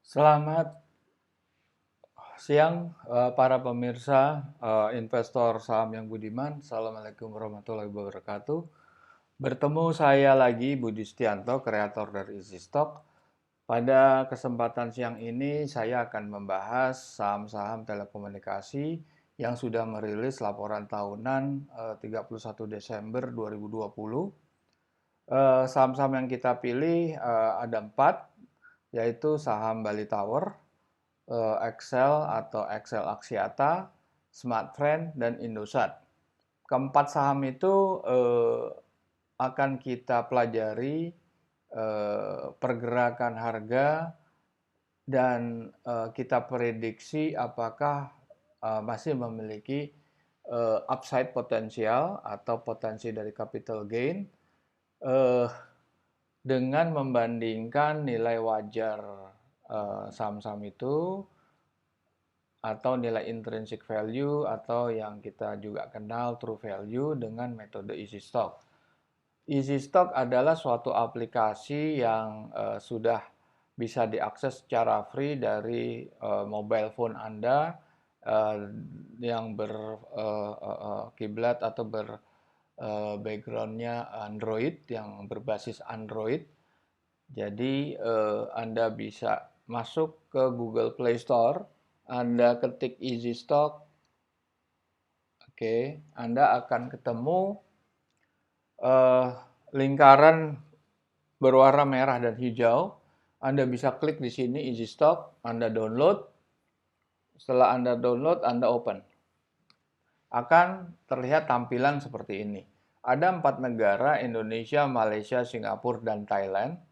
Selamat siang, para pemirsa, investor saham yang budiman. Assalamualaikum warahmatullahi wabarakatuh. Bertemu saya lagi, Budi Setianto, kreator dari Easy Stock. Pada kesempatan siang ini, saya akan membahas saham-saham telekomunikasi yang sudah merilis laporan tahunan 31 Desember 2020. Saham-saham yang kita pilih ada 4, yaitu saham Bali Tower, Excel atau Excel Axiata, Smartfren, dan Indosat. Keempat saham itu akan kita pelajari pergerakan harga dan kita prediksi apakah masih memiliki upside potensial atau potensi dari capital gain dengan membandingkan nilai wajar saham-saham itu atau nilai intrinsic value atau yang kita juga kenal true value dengan metode Easy Stock. Easy Stock adalah suatu aplikasi yang sudah bisa diakses secara free dari mobile phone Anda yang berkiblat atau backgroundnya Android, yang berbasis Android. Jadi Anda bisa masuk ke Google Play Store, Anda ketik Easy Stock, oke, Anda akan ketemu lingkaran berwarna merah dan hijau. Anda bisa klik di sini Easy Stock, Anda download. Setelah Anda download, Anda open. Akan terlihat tampilan seperti ini. Ada 4 negara, Indonesia, Malaysia, Singapura, dan Thailand.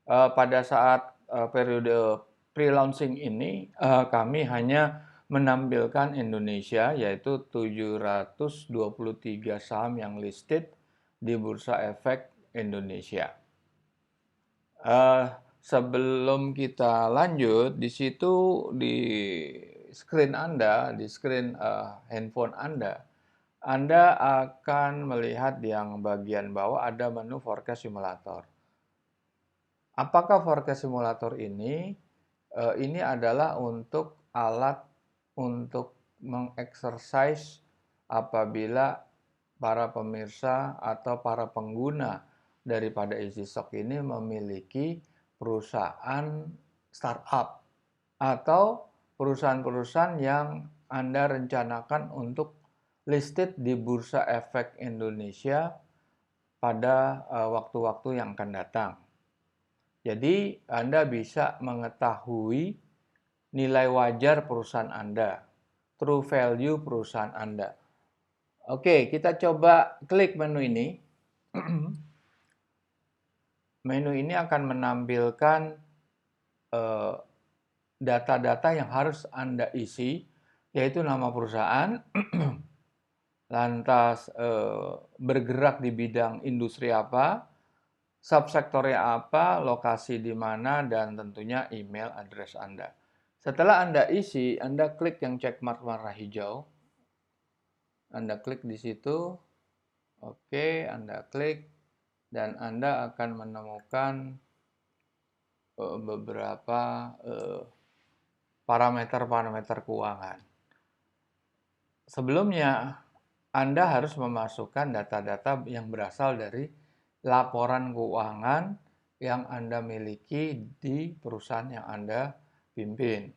Pada saat periode pre-launching ini, kami hanya menampilkan Indonesia, yaitu 723 saham yang listed di Bursa Efek Indonesia. Sebelum kita lanjut, di situ di screen Anda, di screen handphone Anda akan melihat yang bagian bawah ada menu forecast simulator. Apakah forecast simulator ini? Ini adalah untuk alat untuk mengeksersis apabila para pemirsa atau para pengguna daripada Easy Stock ini memiliki perusahaan startup atau perusahaan-perusahaan yang Anda rencanakan untuk listed di Bursa Efek Indonesia pada waktu-waktu yang akan datang. Jadi Anda bisa mengetahui nilai wajar perusahaan Anda, true value perusahaan Anda. Oke, kita coba klik menu ini. Menu ini akan menampilkan data-data yang harus Anda isi, yaitu nama perusahaan, lantas bergerak di bidang industri apa, subsektornya apa, lokasi di mana, dan tentunya email address Anda. Setelah Anda isi, Anda klik yang check mark warna hijau. Anda klik di situ. Oke, Anda klik dan Anda akan menemukan beberapa parameter-parameter keuangan. Sebelumnya, Anda harus memasukkan data-data yang berasal dari laporan keuangan yang Anda miliki di perusahaan yang Anda pimpin.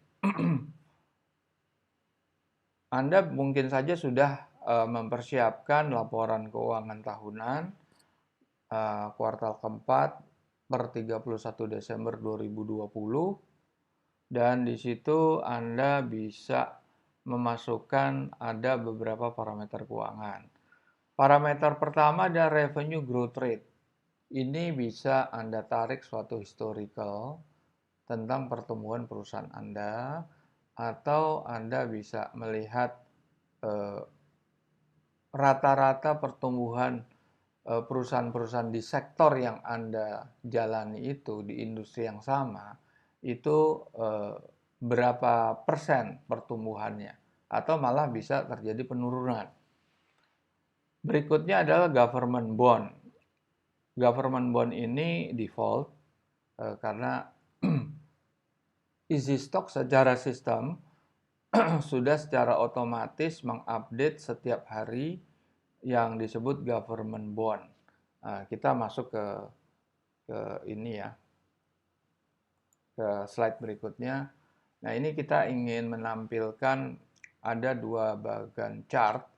Anda mungkin saja sudah mempersiapkan laporan keuangan tahunan kuartal keempat per 31 Desember 2020, dan di situ Anda bisa memasukkan ada beberapa parameter keuangan. Parameter pertama adalah revenue growth rate. Ini bisa Anda tarik suatu historical tentang pertumbuhan perusahaan Anda, atau Anda bisa melihat rata-rata pertumbuhan perusahaan-perusahaan di sektor yang Anda jalani itu, di industri yang sama, itu berapa persen pertumbuhannya, atau malah bisa terjadi penurunan. Berikutnya adalah government bond. Government bond ini default karena Easy Stock secara sistem sudah secara otomatis mengupdate setiap hari yang disebut government bond. Nah, kita masuk ke ini ya, ke slide berikutnya. Nah, ini kita ingin menampilkan ada dua bagan chart.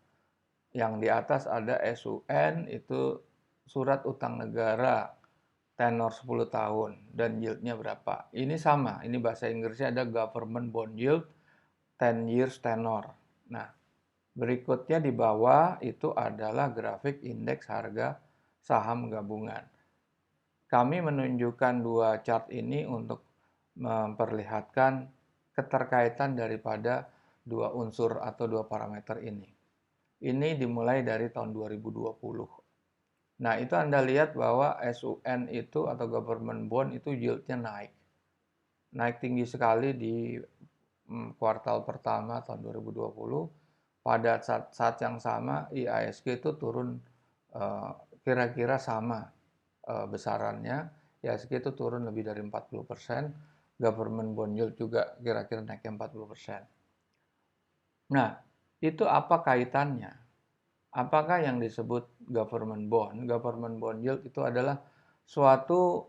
Yang di atas ada SUN, itu surat utang negara tenor 10 tahun dan yieldnya berapa. Ini sama, ini bahasa Inggrisnya ada government bond yield 10 years tenor. Nah, berikutnya di bawah itu adalah grafik indeks harga saham gabungan. Kami menunjukkan dua chart ini untuk memperlihatkan keterkaitan daripada dua unsur atau dua parameter ini. Ini dimulai dari tahun 2020. Nah, itu Anda lihat bahwa SUN itu atau government bond itu yieldnya naik. Naik tinggi sekali di kuartal pertama tahun 2020. Pada saat yang sama IISG itu turun kira-kira sama besarannya. IISG itu turun lebih dari 40%. Government bond yield juga kira-kira naiknya 40%. Nah, itu apa kaitannya? Apakah yang disebut government bond? Government bond yield itu adalah suatu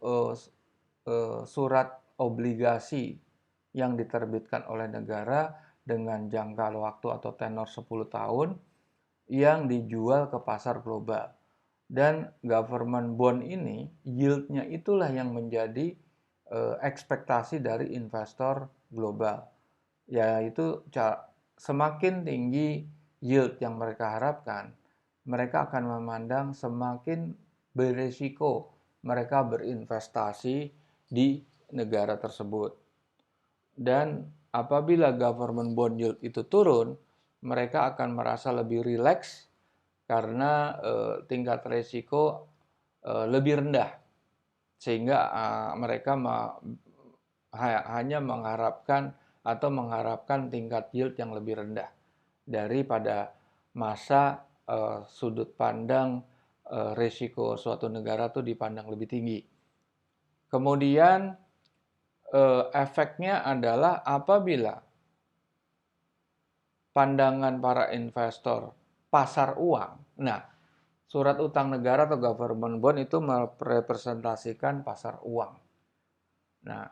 surat obligasi yang diterbitkan oleh negara dengan jangka waktu atau tenor 10 tahun yang dijual ke pasar global. Dan government bond ini yieldnya itulah yang menjadi ekspektasi dari investor global, yaitu semakin tinggi yield yang mereka harapkan, mereka akan memandang semakin berisiko mereka berinvestasi di negara tersebut. Dan apabila government bond yield itu turun, mereka akan merasa lebih rileks karena tingkat risiko lebih rendah, sehingga mereka hanya mengharapkan tingkat yield yang lebih rendah daripada masa sudut pandang risiko suatu negara itu dipandang lebih tinggi. Kemudian efeknya adalah apabila pandangan para investor pasar uang. Nah, surat utang negara atau government bond itu merepresentasikan pasar uang. Nah,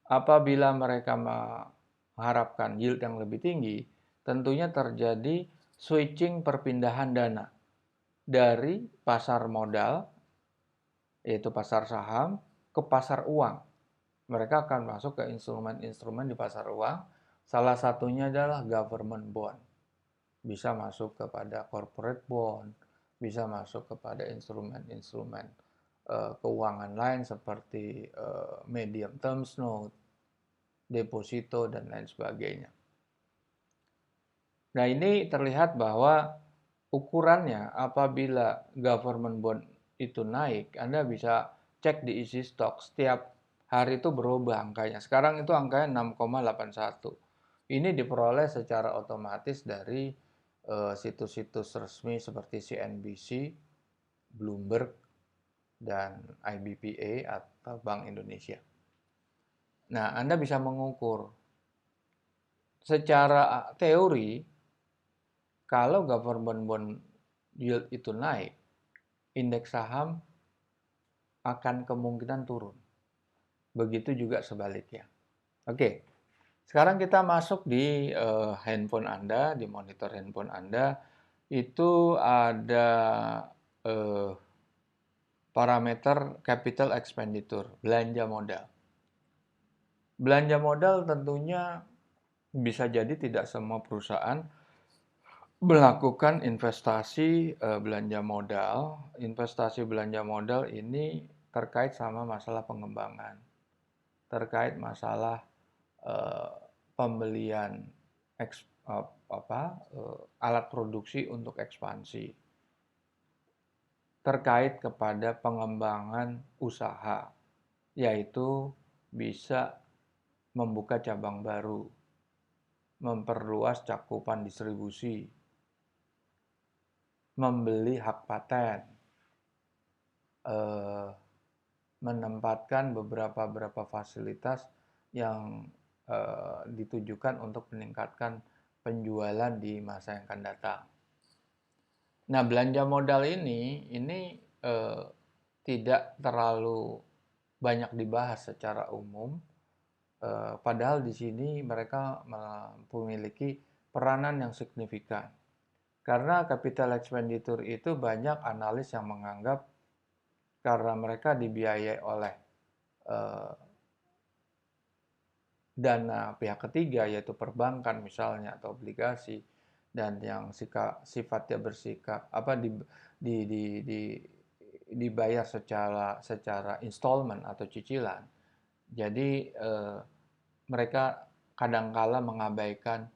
apabila mereka mengharapkan yield yang lebih tinggi, tentunya terjadi switching perpindahan dana dari pasar modal, yaitu pasar saham, ke pasar uang. Mereka akan masuk ke instrumen-instrumen di pasar uang. Salah satunya adalah government bond. Bisa masuk kepada corporate bond, bisa masuk kepada instrumen-instrumen keuangan lain seperti medium term note, deposito, dan lain sebagainya. Nah, ini terlihat bahwa ukurannya apabila government bond itu naik, Anda bisa cek di isi stok, setiap hari itu berubah angkanya. Sekarang itu angkanya 6,81. Ini diperoleh secara otomatis dari situs-situs resmi seperti CNBC, Bloomberg, dan IBPA atau Bank Indonesia. Nah, Anda bisa mengukur secara teori kalau government bond yield itu naik, indeks saham akan kemungkinan turun. Begitu juga sebaliknya. Oke, sekarang kita masuk di handphone Anda, di monitor handphone Anda. Itu ada parameter capital expenditure, belanja modal. Belanja modal tentunya bisa jadi tidak semua perusahaan melakukan investasi belanja modal. Investasi belanja modal ini terkait sama masalah pengembangan, terkait masalah pembelian alat produksi untuk ekspansi, terkait kepada pengembangan usaha, yaitu bisa membuka cabang baru, memperluas cakupan distribusi, membeli hak paten, menempatkan beberapa fasilitas yang ditujukan untuk meningkatkan penjualan di masa yang akan datang. Nah, belanja modal ini tidak terlalu banyak dibahas secara umum, padahal di sini mereka memiliki peranan yang signifikan. Karena capital expenditure itu banyak analis yang menganggap karena mereka dibiayai oleh dana pihak ketiga, yaitu perbankan misalnya atau obligasi, dan yang sifatnya bersikap dibayar secara installment atau cicilan. Jadi mereka kadangkala mengabaikan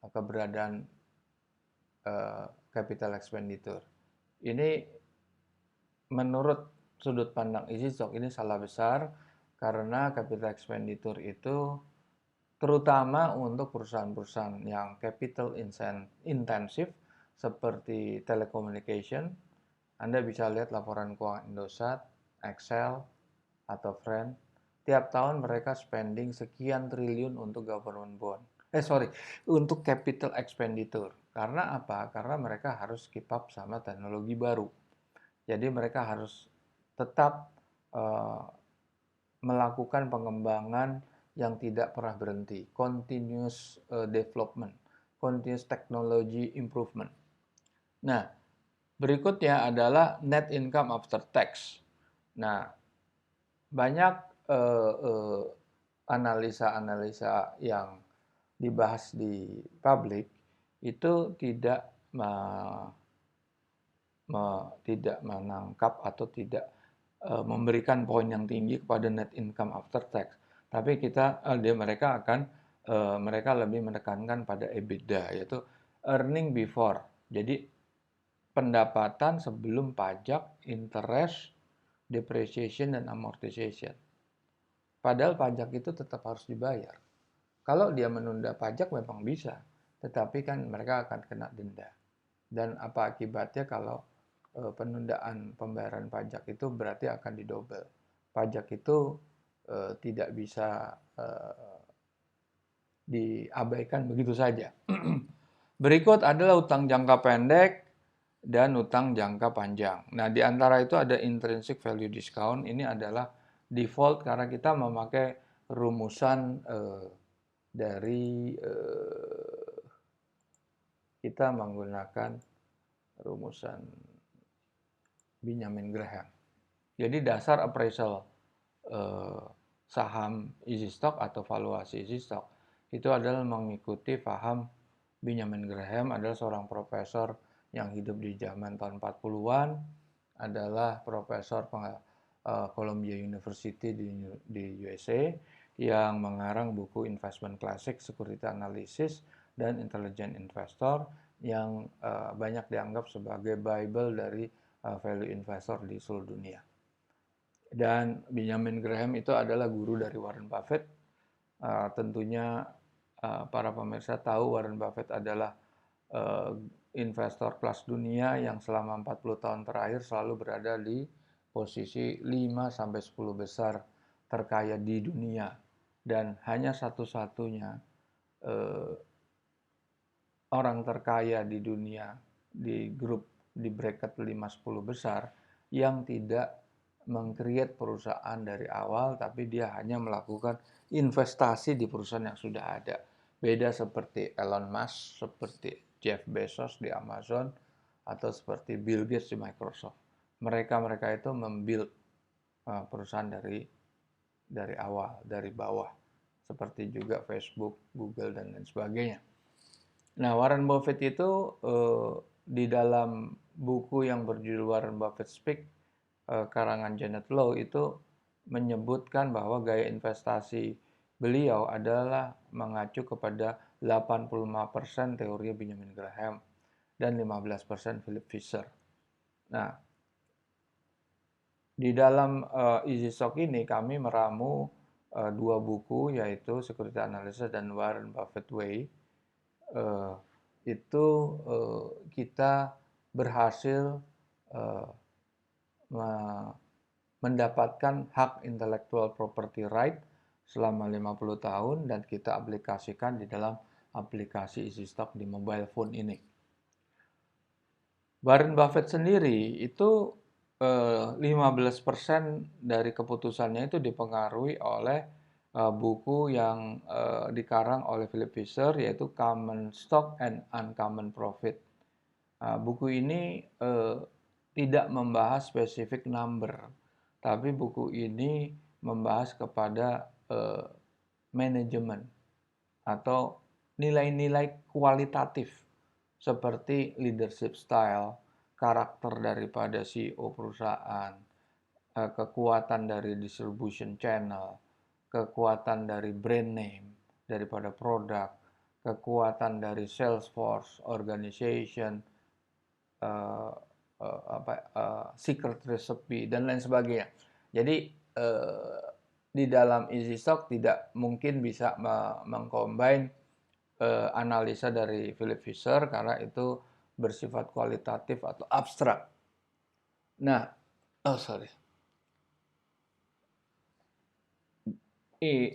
keberadaan capital expenditure. Ini menurut sudut pandang EasyStock ini salah besar, karena capital expenditure itu terutama untuk perusahaan-perusahaan yang capital intensive seperti telecommunication. Anda bisa lihat laporan keuangan Indosat, Excel, atau Friend. Tiap tahun mereka spending sekian triliun untuk government bond. Untuk capital expenditure. Karena apa? Karena mereka harus keep up sama teknologi baru. Jadi mereka harus tetap melakukan pengembangan yang tidak pernah berhenti, continuous development, continuous technology improvement. Nah, berikutnya adalah net income after tax. Nah, banyak analisa-analisa yang dibahas di publik itu tidak menangkap atau tidak memberikan poin yang tinggi kepada net income after tax. Tapi mereka lebih menekankan pada EBITDA, yaitu earning before. Jadi pendapatan sebelum pajak, interest, depreciation, dan amortization. Padahal pajak itu tetap harus dibayar. Kalau dia menunda pajak memang bisa, tetapi kan mereka akan kena denda. Dan apa akibatnya kalau penundaan pembayaran pajak itu berarti akan didobel. Pajak itu tidak bisa diabaikan begitu saja. Berikut adalah utang jangka pendek dan utang jangka panjang. Nah, di antara itu ada intrinsic value discount. Ini adalah default karena kita memakai rumusan kita menggunakan rumusan Benjamin Graham. Jadi dasar appraisal saham EasyStock atau valuasi EasyStock itu adalah mengikuti paham Benjamin Graham, adalah seorang profesor yang hidup di zaman tahun 40-an, adalah profesor Columbia University di USA yang mengarang buku Investment Classic, Security Analysis, dan Intelligent Investor yang banyak dianggap sebagai Bible dari value investor di seluruh dunia. Dan Benjamin Graham itu adalah guru dari Warren Buffett. Tentunya para pemirsa tahu Warren Buffett adalah investor kelas dunia yang selama 40 tahun terakhir selalu berada di posisi 5-10 besar terkaya di dunia. Dan hanya satu-satunya orang terkaya di dunia di bracket 5-10 besar yang tidak meng-create perusahaan dari awal, tapi dia hanya melakukan investasi di perusahaan yang sudah ada. Beda seperti Elon Musk, seperti Jeff Bezos di Amazon, atau seperti Bill Gates di Microsoft. Mereka itu membuild perusahaan dari awal, dari bawah. Seperti juga Facebook, Google, dan lain sebagainya. Nah, Warren Buffett itu di dalam buku yang berjudul Warren Buffett Speak, karangan Janet Low, itu menyebutkan bahwa gaya investasi beliau adalah mengacu kepada 85% teori Benjamin Graham dan 15% Philip Fisher. Nah, di dalam EasyStock ini kami meramu dua buku, yaitu Security Analysis dan Warren Buffett Way. Kita berhasil mendapatkan hak intellectual property right selama 50 tahun dan kita aplikasikan di dalam aplikasi Easy Stock di mobile phone ini. Warren Buffett sendiri itu 15% dari keputusannya itu dipengaruhi oleh buku yang dikarang oleh Philip Fisher, yaitu Common Stock and Uncommon Profit. Buku ini tidak membahas spesifik number, tapi buku ini membahas kepada manajemen atau nilai-nilai kualitatif seperti leadership style, karakter daripada CEO perusahaan, kekuatan dari distribution channel, kekuatan dari brand name daripada produk, kekuatan dari sales force, organization, secret recipe dan lain sebagainya. Jadi di dalam Easy Stock tidak mungkin bisa mengcombine analisa dari Philip Fisher karena itu bersifat kualitatif atau abstrak. Nah,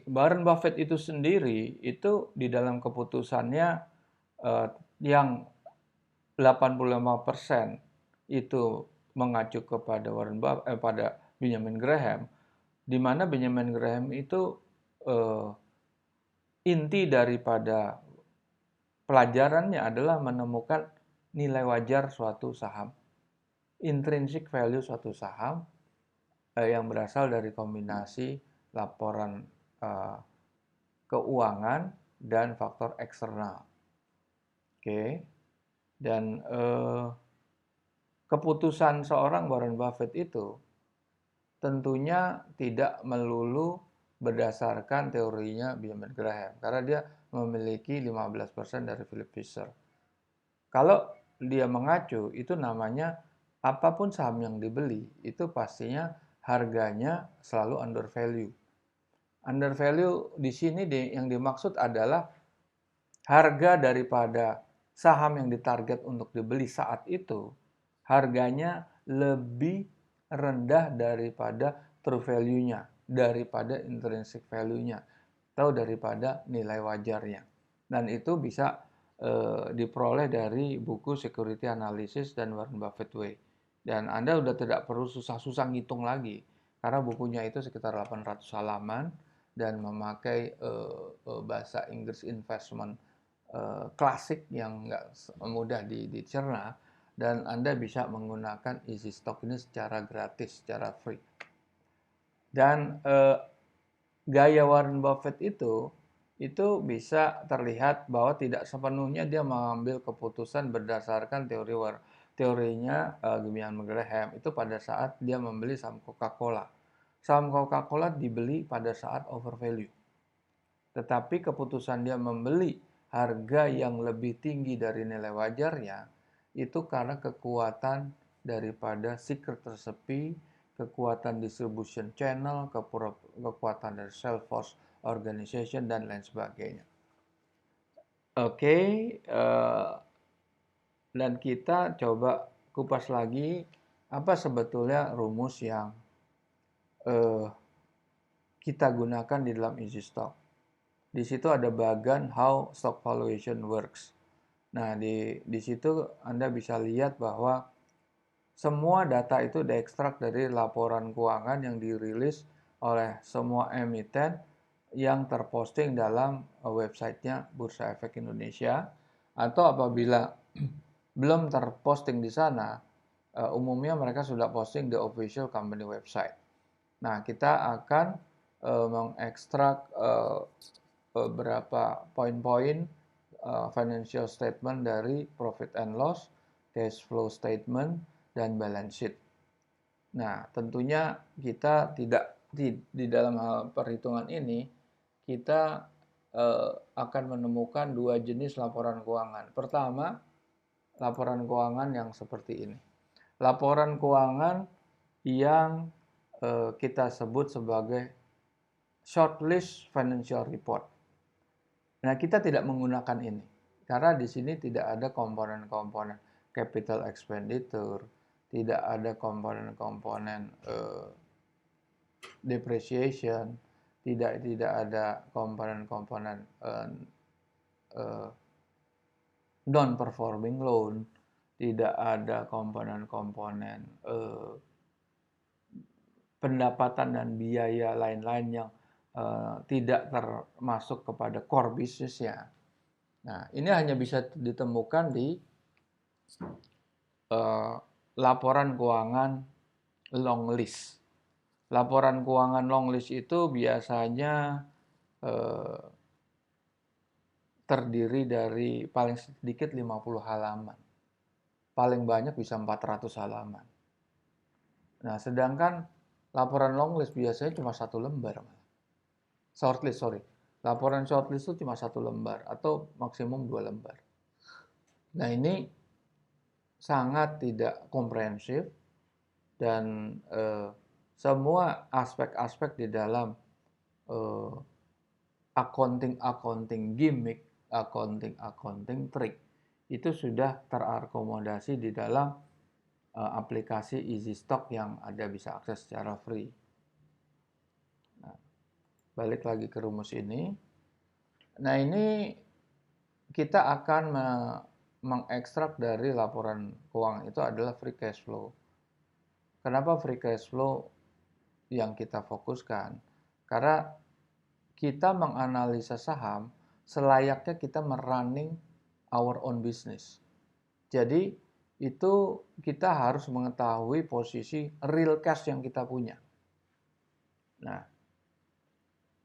Warren Buffett itu sendiri itu di dalam keputusannya yang 85% itu mengacu kepada pada Benjamin Graham, di mana Benjamin Graham itu inti daripada pelajarannya adalah menemukan nilai wajar suatu saham, intrinsic value suatu saham yang berasal dari kombinasi laporan keuangan dan faktor eksternal. Oke. Dan keputusan seorang Warren Buffett itu tentunya tidak melulu berdasarkan teorinya Benjamin Graham karena dia memiliki 15% dari Philip Fisher. Kalau dia mengacu, itu namanya apapun saham yang dibeli itu pastinya harganya selalu under value. Under value di sini yang dimaksud adalah harga daripada saham yang ditarget untuk dibeli saat itu harganya lebih rendah daripada true value-nya, daripada intrinsic value-nya, atau daripada nilai wajarnya. Dan itu bisa diperoleh dari buku Security Analysis dan Warren Buffett Way. Dan Anda sudah tidak perlu susah-susah ngitung lagi, karena bukunya itu sekitar 800 halaman dan memakai bahasa Inggris investment klasik yang nggak mudah dicerna, dan Anda bisa menggunakan Easy Stock ini secara gratis, secara free. Dan gaya Warren Buffett itu bisa terlihat bahwa tidak sepenuhnya dia mengambil keputusan berdasarkan teorinya Benjamin Graham itu pada saat dia membeli saham Coca-Cola. Saham Coca-Cola dibeli pada saat overvalue. Tetapi keputusan dia membeli harga yang lebih tinggi dari nilai wajarnya itu karena kekuatan daripada secret recipe, kekuatan distribution channel, kekuatan dari sales force organization dan lain sebagainya. Oke, dan kita coba kupas lagi apa sebetulnya rumus yang kita gunakan di dalam Easy Stock. Di situ ada bagian how stock valuation works. Nah, di situ Anda bisa lihat bahwa semua data itu diekstrak dari laporan keuangan yang dirilis oleh semua emiten yang terposting dalam websitenya Bursa Efek Indonesia, atau apabila belum terposting di sana, umumnya mereka sudah posting di official company website. Nah, kita akan mengekstrak beberapa poin-poin financial statement dari profit and loss, cash flow statement, dan balance sheet. Nah, tentunya kita tidak di dalam hal perhitungan ini kita akan menemukan dua jenis laporan keuangan. Pertama, laporan keuangan yang seperti ini. Laporan keuangan yang kita sebut sebagai shortlist financial report. Nah, kita tidak menggunakan ini karena di sini tidak ada komponen-komponen capital expenditure, tidak ada komponen-komponen depreciation, tidak ada komponen-komponen non performing loan, tidak ada komponen-komponen pendapatan dan biaya lain-lain yang tidak termasuk kepada core bisnisnya. Nah, ini hanya bisa ditemukan di laporan keuangan long list. Laporan keuangan long list itu biasanya terdiri dari paling sedikit 50 halaman. Paling banyak bisa 400 halaman. Nah, sedangkan laporan long list biasanya cuma 1 lembar. Shortlist, sorry. Laporan shortlist itu cuma 1 lembar atau maksimum 2 lembar. Nah, ini sangat tidak komprehensif dan semua aspek-aspek di dalam accounting gimmick, accounting trick itu sudah terakomodasi di dalam aplikasi EasyStock yang ada bisa akses secara free. Nah, balik lagi ke rumus ini. Nah, ini kita akan mengekstrak dari laporan keuangan itu adalah free cash flow. Kenapa free cash flow yang kita fokuskan? Karena kita menganalisa saham selayaknya kita merunning our own business. Jadi itu kita harus mengetahui posisi real cash yang kita punya. Nah,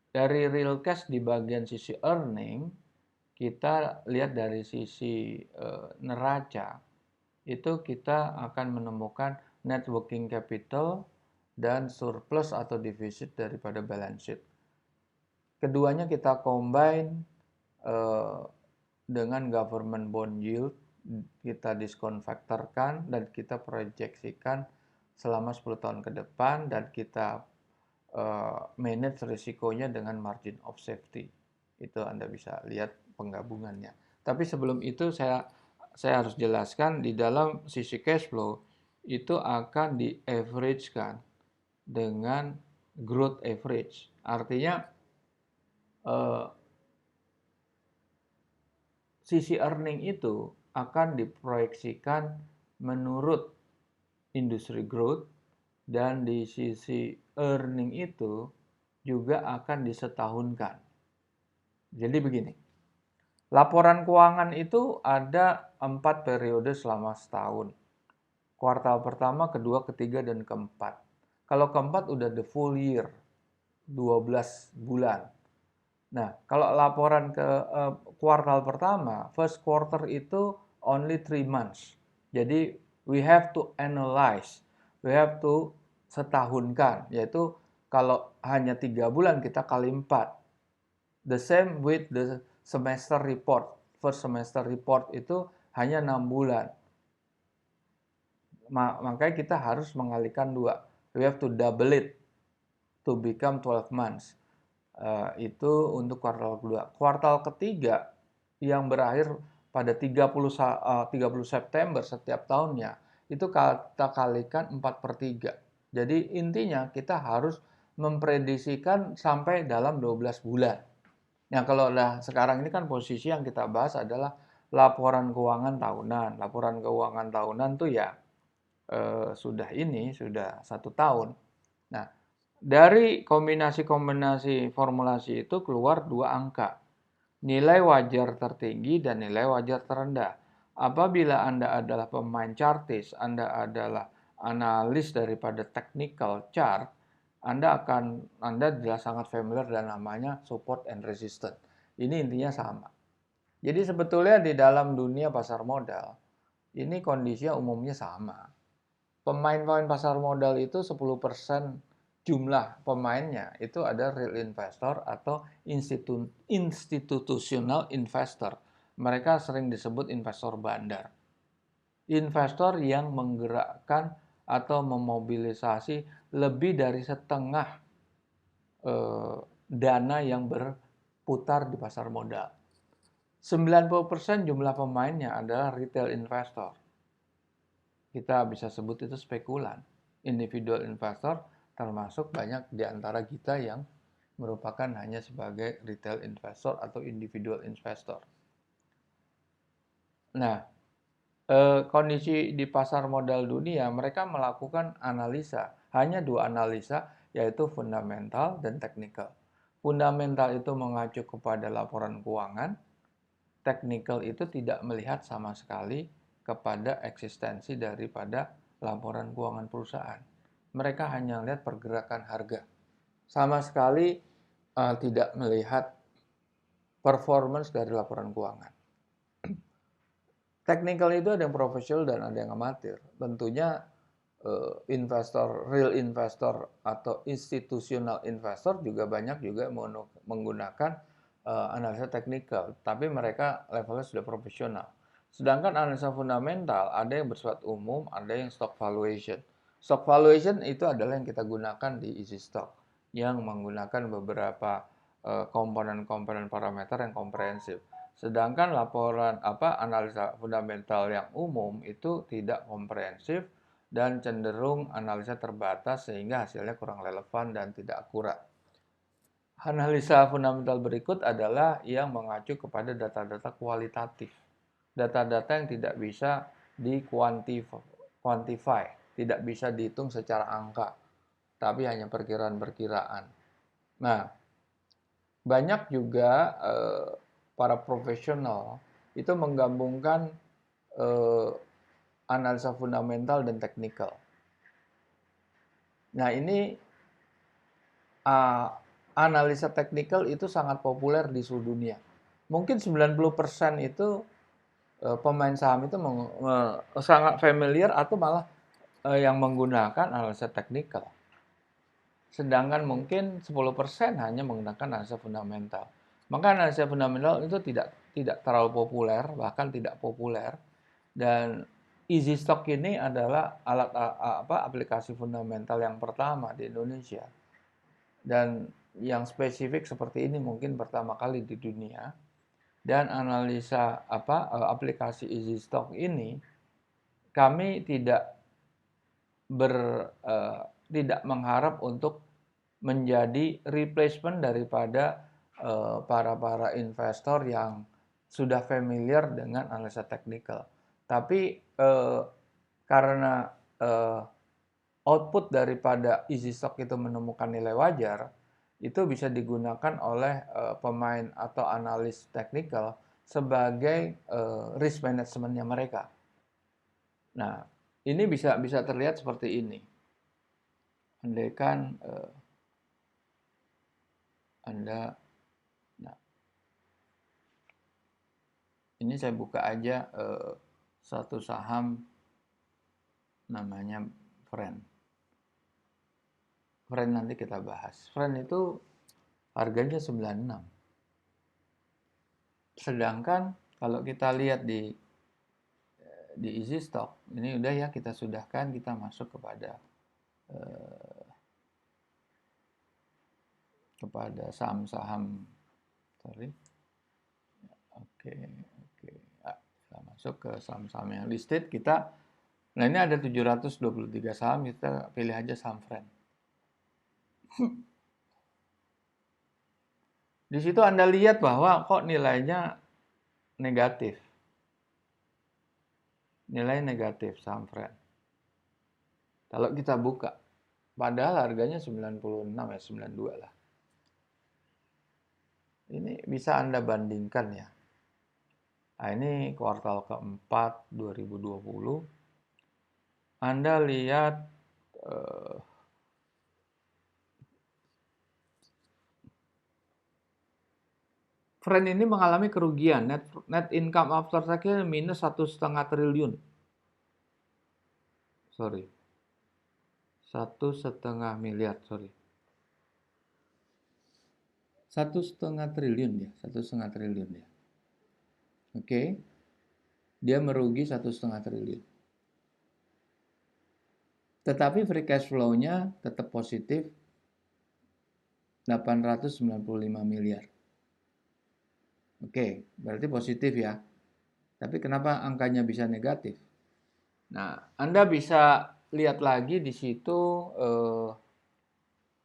dari real cash di bagian sisi earning, kita lihat dari sisi neraca, itu kita akan menemukan net working capital dan surplus atau defisit daripada balance sheet. Keduanya kita combine dengan government bond yield, kita diskon faktorkan dan kita proyeksikan selama 10 tahun ke depan dan kita manage risikonya dengan margin of safety. Itu Anda bisa lihat penggabungannya. Tapi sebelum itu saya harus jelaskan di dalam sisi cash flow itu akan di-average-kan dengan growth average. Artinya sisi earning itu akan diproyeksikan menurut industri growth dan di sisi earning itu juga akan disetahunkan. Jadi begini, laporan keuangan itu ada 4 periode selama setahun. Kuartal pertama, kedua, ketiga, dan keempat. Kalau keempat udah the full year, 12 bulan. Nah, kalau laporan ke kuartal pertama, first quarter itu only 3 months. Jadi, we have to analyze, we have to setahunkan, yaitu kalau hanya 3 bulan kita kali 4. The same with the semester report. First semester report itu hanya 6 bulan. Makanya kita harus mengalihkan 2. We have to double it to become 12 months. Itu untuk kuartal kedua. Kuartal ketiga yang berakhir pada 30 September setiap tahunnya, itu kita kalikan 4/3. Jadi intinya kita harus memprediksikan sampai dalam 12 bulan. Nah, kalau sekarang ini kan posisi yang kita bahas adalah laporan keuangan tahunan. Laporan keuangan tahunan tuh ya sudah 1 tahun. Nah, dari kombinasi-kombinasi formulasi itu keluar 2 angka. Nilai wajar tertinggi dan nilai wajar terendah. Apabila Anda adalah pemain chartis, Anda adalah analis daripada technical chart, Anda jelas sangat familiar dengan namanya support and resistance. Ini intinya sama. Jadi sebetulnya di dalam dunia pasar modal, ini kondisinya umumnya sama. Pemain-pemain pasar modal itu 10% jumlah pemainnya itu ada real investor atau institutional investor. Mereka sering disebut investor bandar. Investor yang menggerakkan atau memobilisasi lebih dari setengah dana yang berputar di pasar modal. 90% jumlah pemainnya adalah retail investor. Kita bisa sebut itu spekulan. Individual investor termasuk banyak di antara kita yang merupakan hanya sebagai retail investor atau individual investor. Nah, kondisi di pasar modal dunia, mereka melakukan analisa, hanya dua analisa, yaitu fundamental dan teknikal. Fundamental itu mengacu kepada laporan keuangan, teknikal itu tidak melihat sama sekali kepada eksistensi daripada laporan keuangan perusahaan. Mereka hanya lihat pergerakan harga. Sama sekali tidak melihat performance dari laporan keuangan. Technical itu ada yang profesional dan ada yang amatir. Tentunya real investor atau institutional investor juga banyak juga menggunakan analisa teknikal, tapi mereka levelnya sudah profesional. Sedangkan analisa fundamental ada yang bersifat umum, ada yang stock valuation. Stock valuation itu adalah yang kita gunakan di Easy Stock, yang menggunakan beberapa komponen-komponen parameter yang komprehensif. Sedangkan laporan analisa fundamental yang umum itu tidak komprehensif dan cenderung analisa terbatas sehingga hasilnya kurang relevan dan tidak akurat. Analisa fundamental berikut adalah yang mengacu kepada data-data kualitatif. Data-data yang tidak bisa di-quantify, tidak bisa dihitung secara angka, tapi hanya perkiraan-perkiraan. Nah, banyak juga para profesional itu menggabungkan analisa fundamental dan teknikal. Nah, ini analisa teknikal itu sangat populer di seluruh dunia. Mungkin 90% itu pemain saham itu sangat familiar atau malah yang menggunakan analisa teknikal. Sedangkan mungkin 10% hanya menggunakan analisa fundamental. Maka analisa fundamental itu tidak terlalu populer, bahkan tidak populer. Dan Easy Stock ini adalah aplikasi fundamental yang pertama di Indonesia. Dan yang spesifik seperti ini mungkin pertama kali di dunia. Dan analisa aplikasi Easy Stock ini kami tidak mengharap untuk menjadi replacement daripada para investor yang sudah familiar dengan analisa teknikal. Tapi karena output daripada Easy Stock itu menemukan nilai wajar, itu bisa digunakan oleh pemain atau analis teknikal sebagai risk management-nya mereka. Nah, ini bisa terlihat seperti ini. Andaikan Anda, nah, ini saya buka aja satu saham namanya Friend. Friend nanti kita bahas. Friend itu harganya 96. Sedangkan kalau kita lihat di Easy Stock, ini udah ya kita sudahkan, kita masuk kepada saham-saham, kita masuk ke saham-saham yang listed. Nah ini ada 723 saham, kita pilih aja saham Friend. Di situ Anda lihat bahwa kok nilainya negatif. Nilai negatif saham Friend. Kalau kita buka, padahal harganya 96 ya, 92 lah. Ini bisa Anda bandingkan ya. Nah, ini kuartal keempat 2020. Anda lihat Friend ini mengalami kerugian, net income after tax minus 1,5 triliun. 1,5 miliar, 1,5 triliun ya, 1,5 triliun ya. Oke. Dia merugi 1,5 triliun. Tetapi free cash flow-nya tetap positif 895 miliar. Oke, berarti positif ya. Tapi kenapa angkanya bisa negatif? Nah, Anda bisa lihat lagi di situ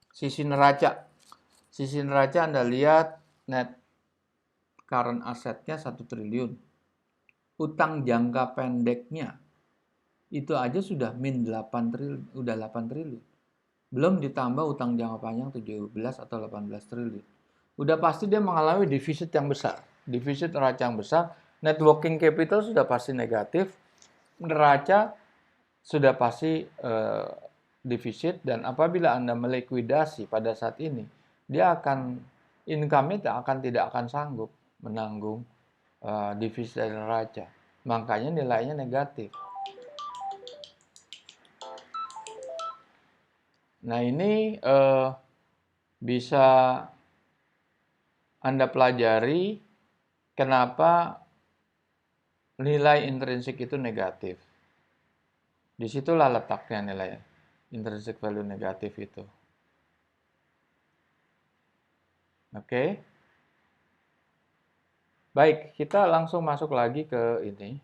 sisi neraca. Sisi neraca Anda lihat net current assetnya 1 triliun. Utang jangka pendeknya itu aja sudah min 8 triliun, udah 8 triliun. Belum ditambah utang jangka panjang 17 atau 18 triliun. Udah pasti dia mengalami defisit yang besar. Defisit neraca yang besar, net working capital sudah pasti negatif, neraca sudah pasti defisit, dan apabila Anda melikuidasi pada saat ini, dia akan income-nya tidak akan sanggup menanggung defisit dari neraca. Makanya nilainya negatif. Nah, ini bisa Anda pelajari kenapa nilai intrinsik itu negatif. Disitulah letaknya nilai intrinsic value negatif itu. Oke. Baik, kita langsung masuk lagi ke ini,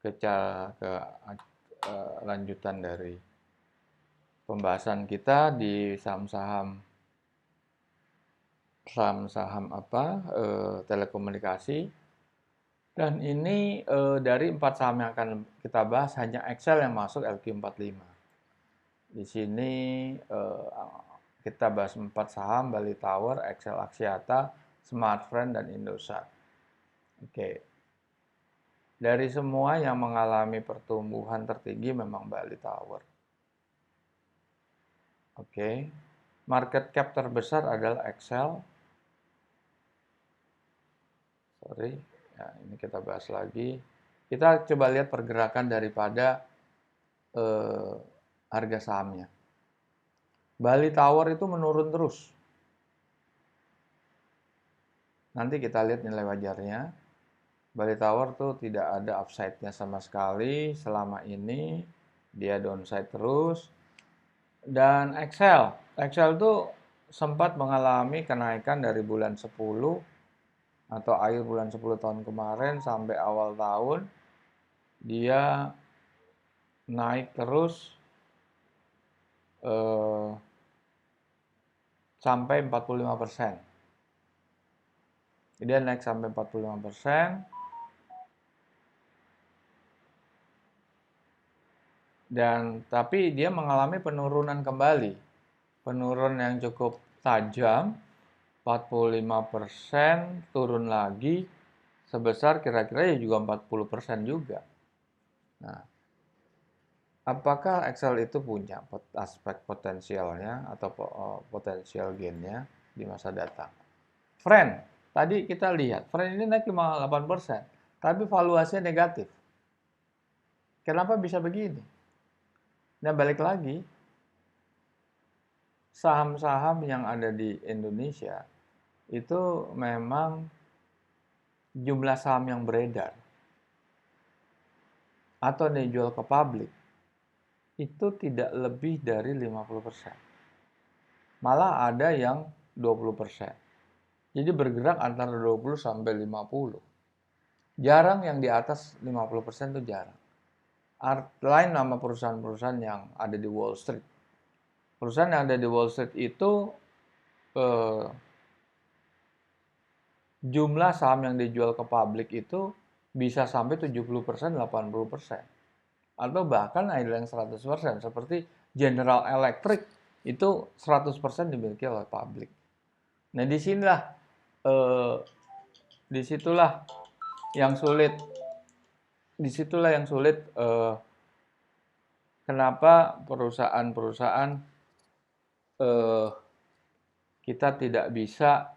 ke lanjutan dari pembahasan kita di saham-saham telekomunikasi. Dan ini dari 4 saham yang akan kita bahas, hanya Excel yang masuk LQ45. Di sini kita bahas 4 saham: Bali Tower, Excel Axiata, Smartfren, dan Indosat. Oke. Dari semua yang mengalami pertumbuhan tertinggi memang Bali Tower. Oke. Market cap terbesar adalah Excel. Sorry. Ya, ini kita bahas lagi. Kita coba lihat pergerakan daripada harga sahamnya. Bali Tower itu menurun terus. Nanti kita lihat nilai wajarnya. Bali Tower tuh tidak ada upside-nya sama sekali selama ini. Dia downside terus. Dan Excel tuh sempat mengalami kenaikan dari bulan 10 atau akhir bulan 10 tahun kemarin sampai awal tahun. Dia naik terus sampai 45%. Dia naik sampai 45%. Dan tapi dia mengalami penurunan kembali. Penurunan yang cukup tajam, 45%, turun lagi sebesar kira-kira ya juga 40% juga. Nah, apakah Excel itu punya aspek potensialnya atau potensial gain-nya di masa datang? Friend, tadi kita lihat, Friend ini naik 58%, tapi valuasinya negatif. Kenapa bisa begini? Nah, balik lagi, saham-saham yang ada di Indonesia itu memang jumlah saham yang beredar atau dijual ke publik itu tidak lebih dari 50%. Malah ada yang 20%. Jadi bergerak antara 20 sampai 50. Jarang yang di atas 50% itu jarang. Lain nama perusahaan-perusahaan yang ada di Wall Street. Perusahaan yang ada di Wall Street itu jumlah saham yang dijual ke publik itu bisa sampai 70%, 80%. Atau bahkan ada yang 100%. Seperti General Electric itu 100% dimiliki oleh publik. Nah, disitulah yang sulit. Kenapa perusahaan-perusahaan kita tidak bisa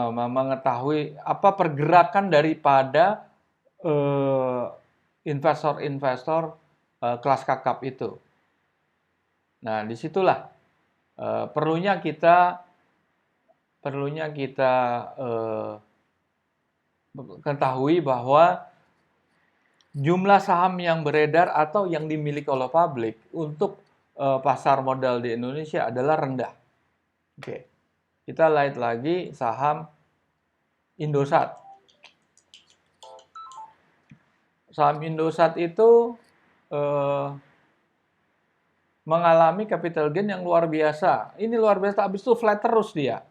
mengetahui apa pergerakan daripada investor-investor kelas kakap itu. Nah, disitulah perlunya kita ketahui bahwa jumlah saham yang beredar atau yang dimiliki oleh publik untuk pasar modal di Indonesia adalah rendah. Oke. Kita lihat lagi saham Indosat. Saham Indosat itu mengalami capital gain yang luar biasa. Ini luar biasa, habis itu flat terus dia.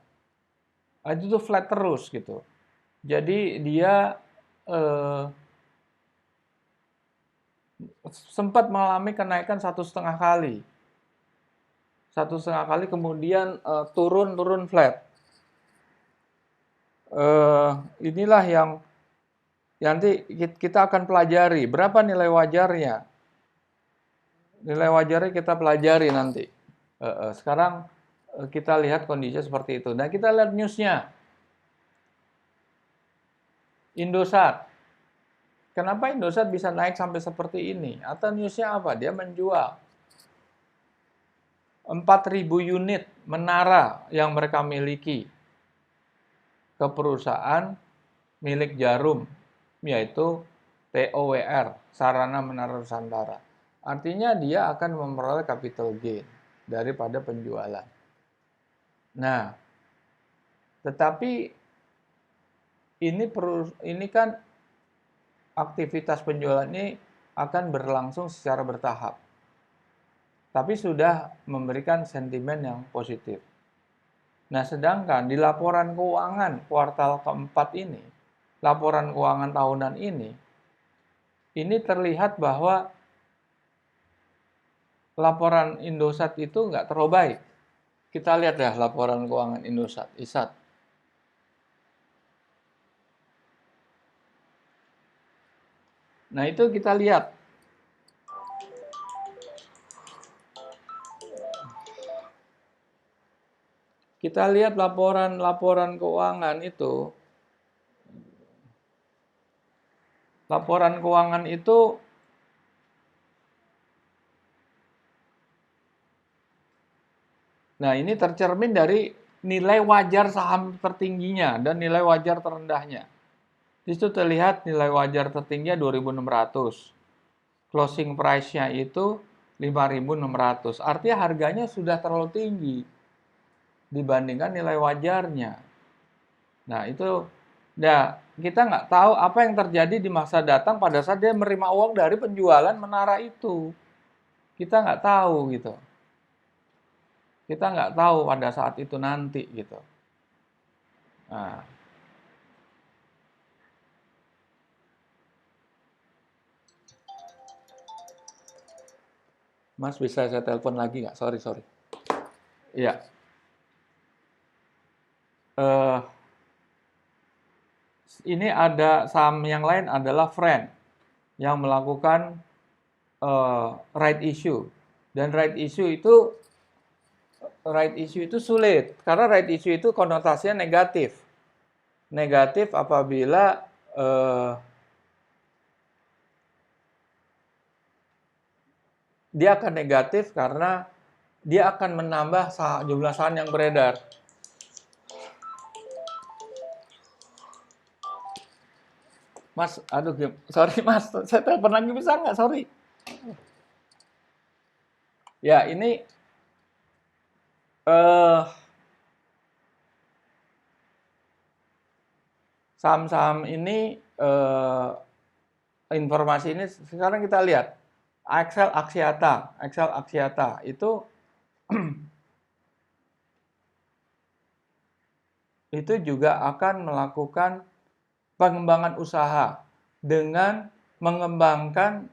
Itu tuh flat terus gitu. Jadi dia eh, sempat mengalami kenaikan 1,5 kali. 1,5 kali kemudian turun flat. Inilah yang nanti kita akan pelajari berapa nilai wajarnya. Nilai wajarnya kita pelajari nanti. Sekarang kita lihat kondisinya seperti itu. Nah, kita lihat newsnya. Indosat. Kenapa Indosat bisa naik sampai seperti ini? Atau newsnya apa? Dia menjual 4.000 unit menara yang mereka miliki ke perusahaan milik Jarum, yaitu TOWR, Sarana Menara Nusantara. Artinya dia akan memperoleh capital gain daripada penjualan. Nah, tetapi ini kan aktivitas penjualan ini akan berlangsung secara bertahap. Tapi sudah memberikan sentimen yang positif. Nah, sedangkan di laporan keuangan kuartal keempat ini, laporan keuangan tahunan ini terlihat bahwa laporan Indosat itu nggak terlalu baik. Kita lihat ya laporan keuangan Indosat, ISAT. Nah, itu kita lihat. Kita lihat laporan keuangan itu. Laporan keuangan itu nah, ini tercermin dari nilai wajar saham tertingginya dan nilai wajar terendahnya. Di situ terlihat nilai wajar tertingginya 2.600. Closing price-nya itu 5.600. Artinya harganya sudah terlalu tinggi dibandingkan nilai wajarnya. Nah, itu kita nggak tahu apa yang terjadi di masa datang pada saat dia menerima uang dari penjualan menara itu. Kita nggak tahu gitu. Kita nggak tahu pada saat itu nanti gitu. Nah, Mas bisa saya telepon lagi nggak? Sorry. Iya. Eh, ini ada saham yang lain adalah Friend yang melakukan right issue. Dan right issue itu sulit karena right issue itu konotasinya negatif. Negatif apabila dia akan negatif karena dia akan menambah jumlah saham yang beredar. Mas, aduh, sorry Mas, saya telepon lagi bisa nggak? Sorry. Ya, ini saham-saham ini informasi ini sekarang kita lihat. Excel Axiata itu juga akan melakukan pengembangan usaha dengan mengembangkan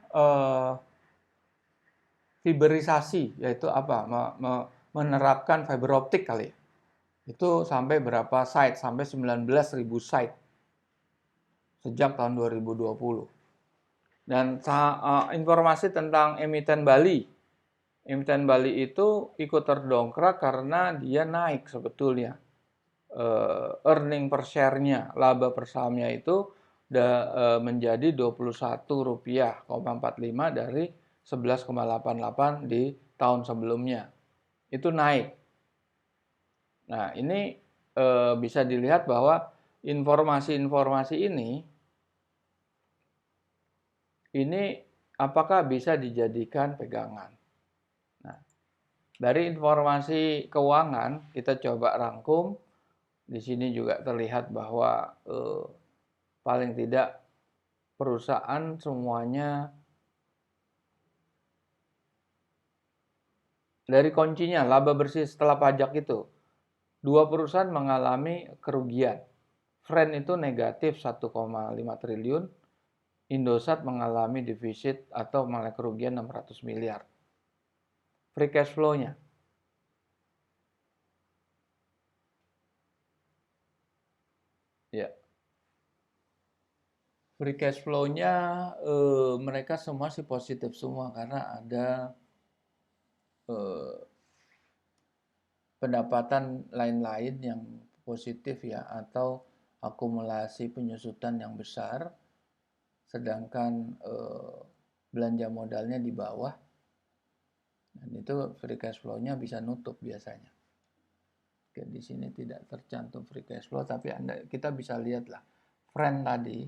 fiberisasi, yaitu apa? Menerapkan fiber optik kali. Itu sampai berapa site? Sampai 19.000 site sejak tahun 2020. Dan informasi tentang emiten Bali. Emiten Bali itu ikut terdongkrak karena dia naik sebetulnya. Earning per share-nya, laba per sahamnya itu menjadi Rp21,45 dari 11,88 di tahun sebelumnya. Itu naik. Nah, ini bisa dilihat bahwa informasi-informasi ini apakah bisa dijadikan pegangan. Nah, dari informasi keuangan kita coba rangkum. Di sini juga terlihat bahwa paling tidak perusahaan semuanya Dari kuncinya, laba bersih setelah pajak itu, dua perusahaan mengalami kerugian. Friend itu negatif 1,5 triliun, Indosat mengalami defisit atau malah kerugian 600 miliar. Free cash flow-nya. Ya. Free cash flow-nya mereka semua sih positif semua karena ada eh, pendapatan lain-lain yang positif ya atau akumulasi penyusutan yang besar sedangkan belanja modalnya di bawah dan itu free cash flow-nya bisa nutup biasanya. Oke, di sini tidak tercantum free cash flow tapi kita bisa lihat lah friend tadi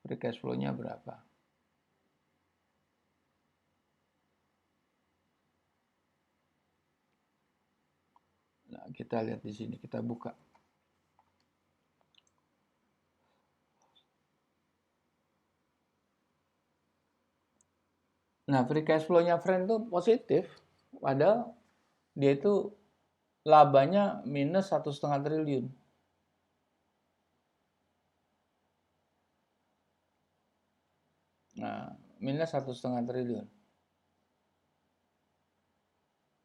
free cash flow-nya berapa. Nah, kita lihat di sini, kita buka. Nah, free cash flow-nya Friend tuh positif, padahal dia itu labanya minus 1,5 triliun. Nah, minus 1,5 triliun.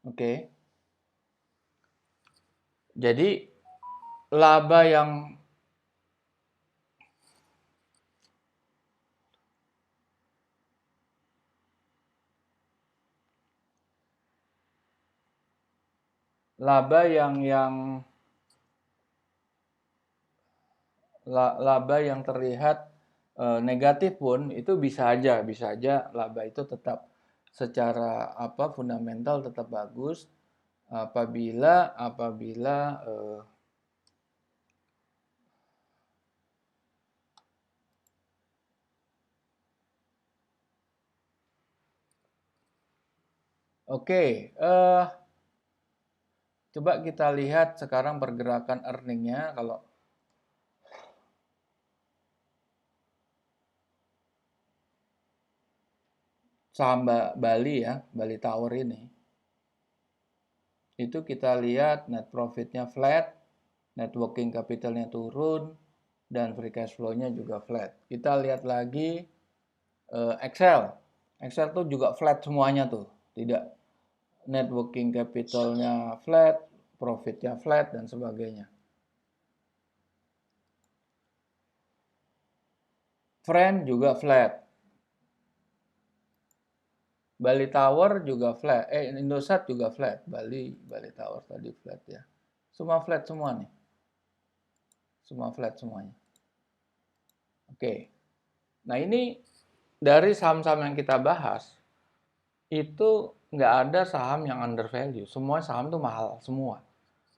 Oke. Jadi laba yang laba laba yang terlihat negatif pun itu bisa aja laba itu tetap secara apa fundamental tetap bagus apabila apabila oke, coba kita lihat sekarang pergerakan earningnya kalau saham Bali ya, Bali Tower ini. Itu kita lihat net profitnya flat, net working capitalnya turun, dan free cash flow-nya juga flat. Kita lihat lagi Excel. Excel tuh juga flat semuanya tuh. Tidak net working capitalnya flat, profitnya flat, dan sebagainya. Friend juga flat. Bali Tower juga flat. Indosat juga flat. Bali Tower tadi flat ya. Semua flat semua nih. Semua flat semuanya. Oke. Nah ini dari saham-saham yang kita bahas, itu nggak ada saham yang under value. Semua saham tuh mahal semua.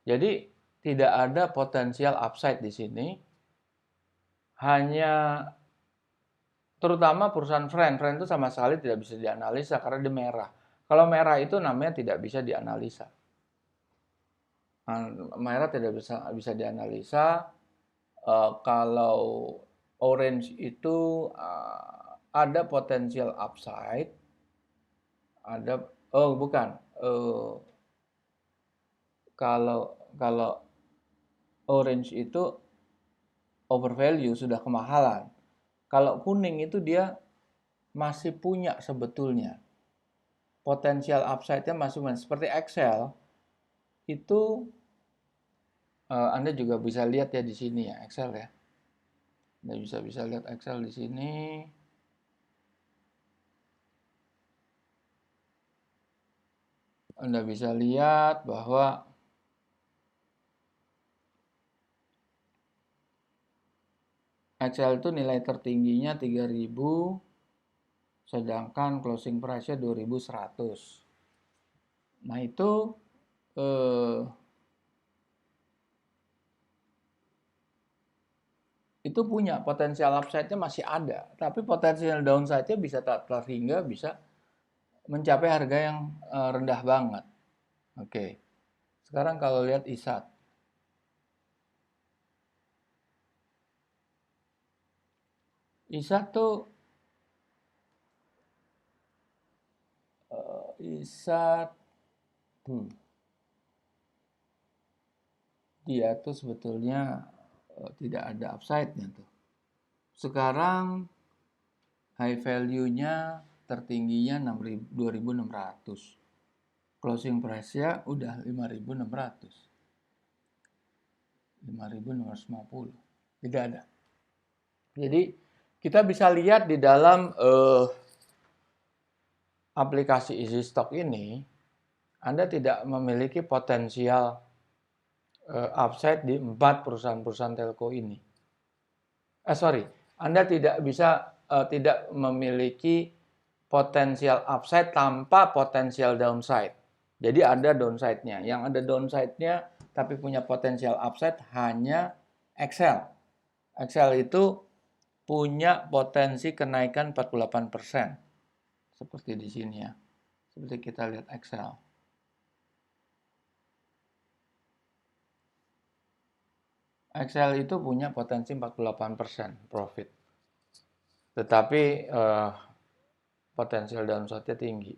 Jadi tidak ada potensial upside di sini. Hanya terutama perusahaan Friend. Friend itu sama sekali tidak bisa dianalisa karena dia merah. Kalau merah itu namanya tidak bisa dianalisa. Merah tidak bisa dianalisa. Kalau orange itu ada potensial upside, ada bukan. Kalau kalau orange itu overvalue sudah kemahalan. Kalau kuning itu dia masih punya sebetulnya potensial upside-nya masih seperti Excel itu Anda juga bisa lihat ya di sini ya Excel ya. Anda bisa lihat Excel di sini. Anda bisa lihat bahwa Excel itu nilai tertingginya 3.000 sedangkan closing price-nya 2.100. Nah, itu punya potensial upside-nya masih ada, tapi potensial downside-nya bisa tak terhingga bisa mencapai harga yang rendah banget. Oke. Sekarang kalau lihat ISAT. ISAT tuh ISAT Tuh. Dia tuh sebetulnya tidak ada upside-nya tuh. Sekarang high value-nya tertingginya 2.600. Closing price-nya udah 5.600. 5.650. Tidak ada. Jadi kita bisa lihat di dalam aplikasi easy stock ini, Anda tidak memiliki potensial upside di 4 perusahaan-perusahaan telco ini. Sorry, Anda tidak memiliki potensial upside tanpa potensial downside. Jadi ada downside-nya. Yang ada downside-nya tapi punya potensial upside hanya Excel. Excel itu punya potensi kenaikan 48%. Seperti di sini ya. Seperti kita lihat Excel. Excel itu punya potensi 48% profit. Tetapi potensial downside-nya tinggi.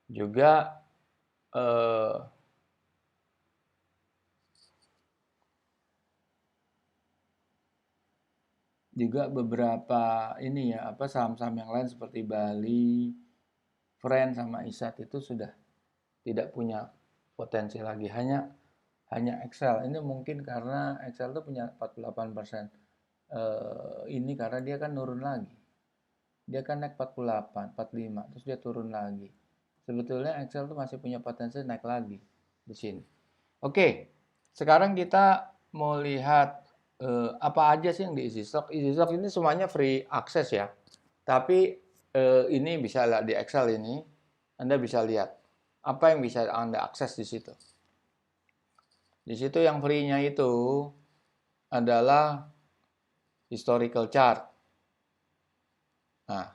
Juga beberapa ini ya, saham-saham yang lain seperti Bali, Friend sama Isat itu sudah tidak punya potensi lagi, hanya Excel. Ini mungkin karena Excel itu punya 48%. Ini karena dia kan nurun lagi. Dia kan naik 48, 45, terus dia turun lagi. Sebetulnya Excel tuh masih punya potensi naik lagi di sini. Oke, sekarang kita mau lihat apa aja sih yang di EasyStock. EasyStock ini semuanya free access ya. Tapi ini bisa lihat di Excel ini, Anda bisa lihat apa yang bisa Anda akses di situ. Di situ yang free-nya itu adalah historical chart. Nah,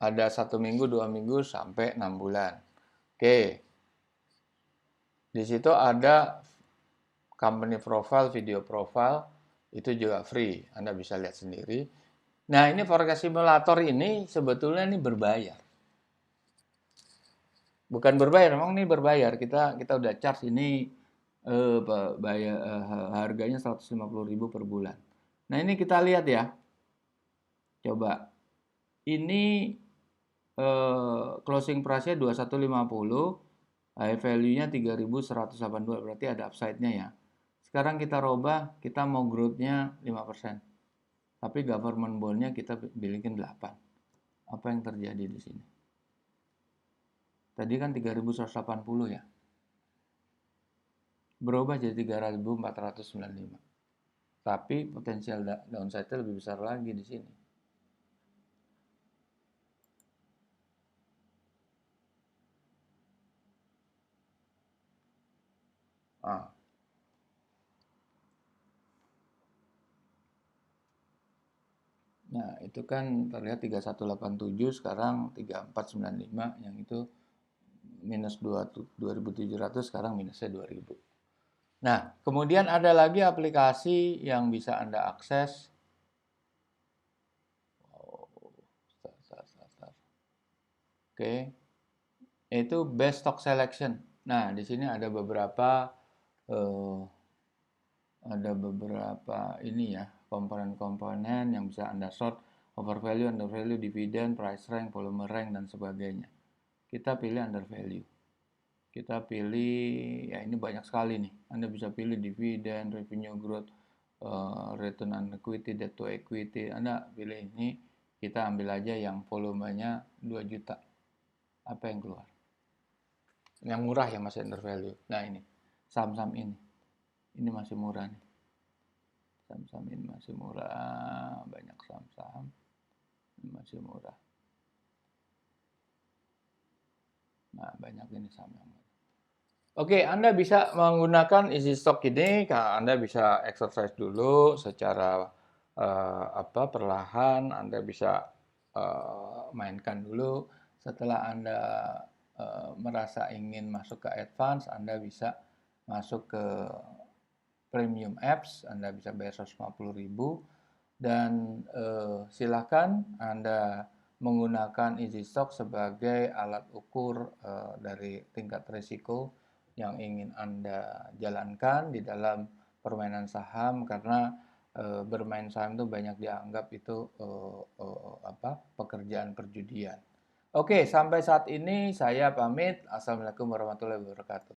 ada 1 minggu, 2 minggu, sampai 6 bulan. Oke, di situ ada company profile, video profile, itu juga free. Anda bisa lihat sendiri. Nah, ini forecast simulator ini sebetulnya ini berbayar. Bukan berbayar, memang ini berbayar. Kita udah charge ini harganya 150.000 per bulan. Nah, ini kita lihat ya. Coba. Ini closing price-nya 2150, high value-nya 3.182, berarti ada upside-nya ya. Sekarang kita robah, kita mau growth-nya 5%. Tapi government bond-nya kita bilikin 8. Apa yang terjadi di sini? Tadi kan 3.180 ya. Berubah jadi 3.495. Tapi potensial downside-nya lebih besar lagi di sini. Nah, itu kan terlihat 3187, sekarang 3495, yang itu minus 2.700, sekarang minusnya 2.000. Nah, kemudian ada lagi aplikasi yang bisa Anda akses. Oke, itu Best Stock Selection. Nah, di sini ada beberapa ini ya, komponen-komponen yang bisa Anda sort: overvalue, undervalue, dividen, price rank, volume rank, dan sebagainya. Kita pilih undervalue. Kita pilih, ya ini banyak sekali nih. Anda bisa pilih dividen, revenue growth, return on equity, debt to equity. Anda pilih ini, kita ambil aja yang volumenya 2 juta. Apa yang keluar? Yang murah yang masih undervalue. Nah ini, saham-saham ini. Ini masih murah nih. Saham-saham ini masih murah, banyak saham-saham ini masih murah. Nah, banyak ini saham yang murah. Oke, Anda bisa menggunakan easy stock ini, Anda bisa exercise dulu secara perlahan. Anda bisa mainkan dulu. Setelah Anda merasa ingin masuk ke advance, Anda bisa masuk ke premium apps. Anda bisa bayar 150.000 dan silakan Anda menggunakan easy stock sebagai alat ukur dari tingkat risiko yang ingin Anda jalankan di dalam permainan saham, karena bermain saham itu banyak dianggap itu pekerjaan perjudian. Oke, sampai saat ini saya pamit. Assalamualaikum warahmatullahi wabarakatuh.